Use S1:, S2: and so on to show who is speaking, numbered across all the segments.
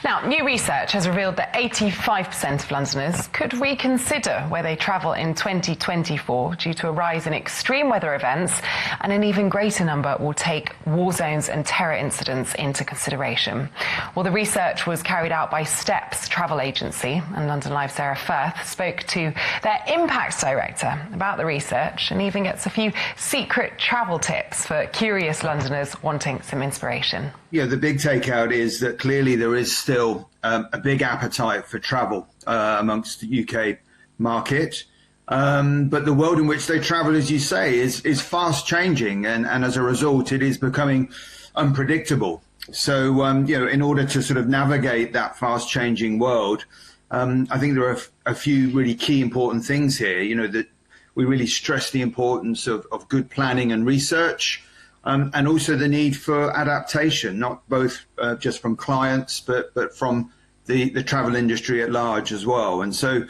S1: Now, new research has revealed that 85% of Londoners could reconsider where they travel in 2024 due to a rise in extreme weather events, and an even greater number will take war zones and terror incidents into consideration. Well, the research was carried out by Steps travel agency, and London Live's Sarah Firth spoke to their impacts director about the research and even gets a few secret travel tips for curious Londoners wanting some inspiration.
S2: Yeah, the big takeout is that clearly there is still a big appetite for travel amongst the UK market. But the world in which they travel, as you say, is fast changing. And as a result, it is becoming unpredictable. So, in order to sort of navigate that fast changing world, I think there are a few really key important things here, that we really stress the importance of good planning and research. And also the need for adaptation, not both just from clients, but from the travel industry at large as well. And so,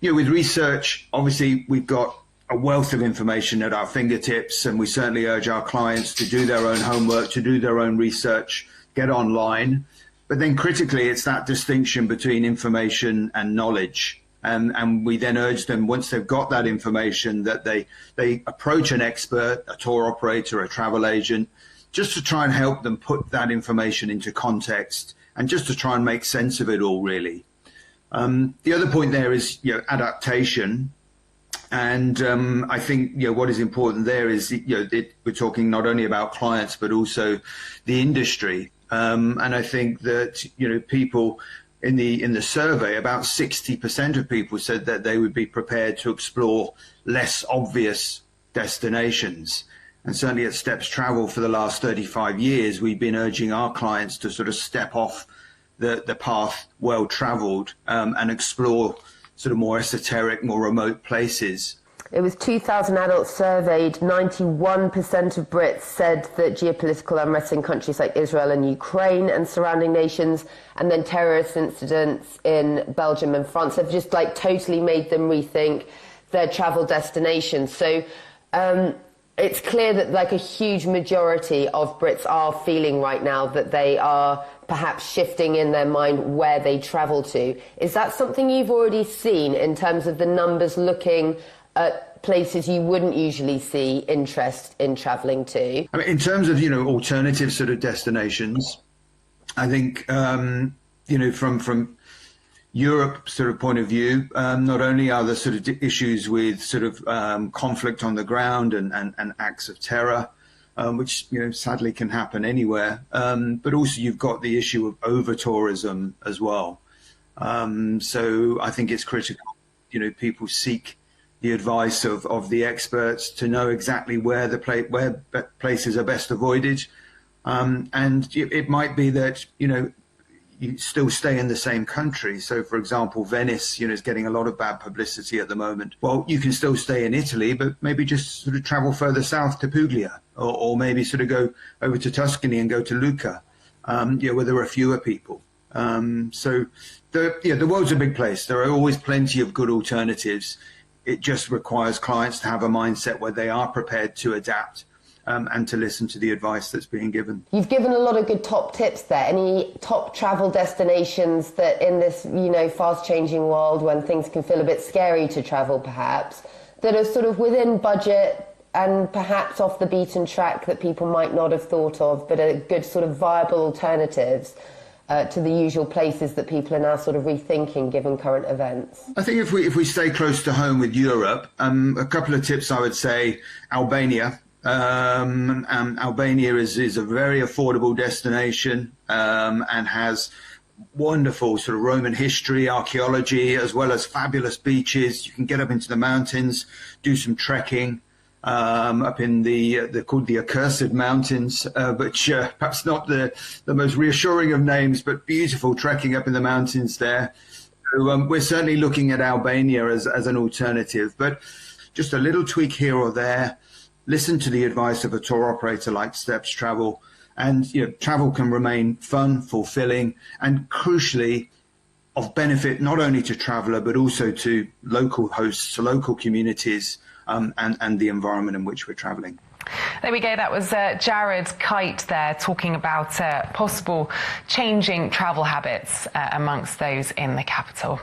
S2: with research, obviously, we've got a wealth of information at our fingertips, and we certainly urge our clients to do their own homework, to do their own research, get online. But then critically, it's that distinction between information and knowledge. And we then urge them, once they've got that information, that they approach an expert, a tour operator, a travel agent, just to try and help them put that information into context and just to try and make sense of it all, really. The other point there is, adaptation. And I think, what is important there is, we're talking not only about clients, but also the industry. And I think that, people in the survey, about 60% of people said that they would be prepared to explore less obvious destinations. And certainly at Steps Travel for the last 35 years, we've been urging our clients to sort of step off the path well traveled and explore sort of more esoteric, more remote places.
S3: It was 2,000 adults surveyed. 91% of Brits said that geopolitical unrest in countries like Israel and Ukraine and surrounding nations, and then terrorist incidents in Belgium and France, have just totally made them rethink their travel destinations. So it's clear that a huge majority of Brits are feeling right now that they are perhaps shifting in their mind where they travel to. Is that something you've already seen in terms of the numbers looking at places you wouldn't usually see interest in travelling to?
S2: I mean, in terms of, alternative sort of destinations, I think, from Europe sort of point of view, not only are there sort of issues with sort of conflict on the ground and acts of terror, which, sadly can happen anywhere, but also you've got the issue of over-tourism as well. So I think it's critical, people seek the advice of the experts to know exactly where places are best avoided. And it might be that, you still stay in the same country. So, for example, Venice, is getting a lot of bad publicity at the moment. Well, you can still stay in Italy, but maybe just sort of travel further south to Puglia, or maybe sort of go over to Tuscany and go to Lucca, where there are fewer people. So the world's a big place. There are always plenty of good alternatives. It just requires clients to have a mindset where they are prepared to adapt and to listen to the advice that's being given.
S3: You've given a lot of good top tips there. Any top travel destinations that in this, fast-changing world when things can feel a bit scary to travel perhaps, that are sort of within budget and perhaps off the beaten track that people might not have thought of, but are good sort of viable alternatives to the usual places that people are now sort of rethinking given current events?
S2: I think if we stay close to home with Europe, a couple of tips I would say: Albania. Albania is a very affordable destination and has wonderful sort of Roman history, archaeology, as well as fabulous beaches. You can get up into the mountains, do some trekking. Up in they're called the Accursed Mountains, which perhaps not the most reassuring of names, but beautiful trekking up in the mountains there. So, we're certainly looking at Albania as an alternative, but just a little tweak here or there. Listen to the advice of a tour operator like Steps Travel, and travel can remain fun, fulfilling, and crucially of benefit not only to traveller but also to local hosts, to local communities, and the environment in which we're travelling.
S1: There we go. That was Jarrod Kite there talking about possible changing travel habits amongst those in the capital.